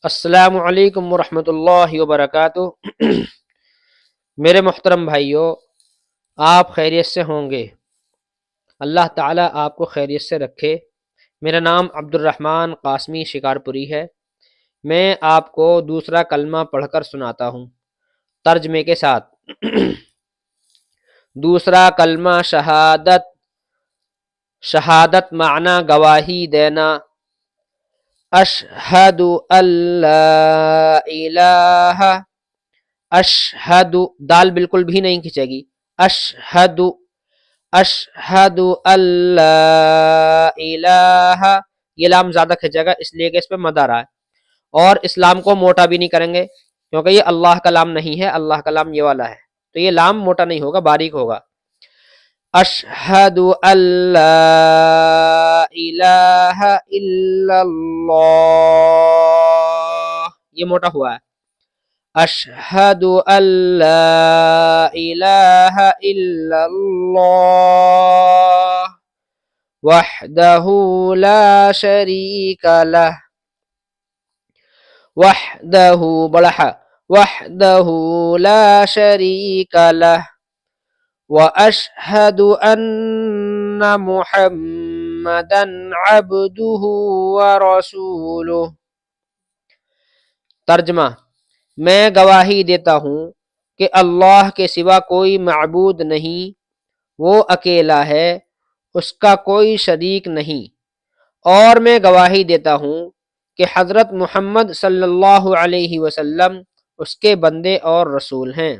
السلام علیکم ورحمۃ اللہ وبرکاتہ۔ میرے محترم بھائیوں، آپ خیریت سے ہوں گے؟ اللہ تعالیٰ آپ کو خیریت سے رکھے۔ میرا نام عبد الرحمن قاسمی شکارپوری ہے۔ میں آپ کو دوسرا کلمہ پڑھ کر سناتا ہوں ترجمے کے ساتھ۔ دوسرا کلمہ شہادت۔ شہادت معنی گواہی دینا۔ اشہد ان لا الہ، اشہد، دال بالکل بھی نہیں کھنچے گی، اشہد، اشہد ان لا الہ، یہ لام زیادہ کھنچے گا اس لیے کہ اس پہ مد آ رہا ہے، اور اس لام کو موٹا بھی نہیں کریں گے کیونکہ یہ اللہ کا لام نہیں ہے، اللہ کا لام یہ والا ہے، تو یہ لام موٹا نہیں ہوگا، باریک ہوگا۔ اشہد ان لا الہ الا اللہ، یہ موٹا ہوا ہے۔ اشہد ان لا الہ الا اللہ وحدہ لا شریک لہ، وحدہ بڑا ہے، وحدہ لا شریک لہ، وَأَشْهَدُ أَنَّ مُحَمَّدًا عَبْدُهُ وَرَسُولُهُ۔ ترجمہ: میں گواہی دیتا ہوں کہ اللہ کے سوا کوئی معبود نہیں، وہ اکیلا ہے، اس کا کوئی شریک نہیں، اور میں گواہی دیتا ہوں کہ حضرت محمد صلی اللہ علیہ وسلم اس کے بندے اور رسول ہیں۔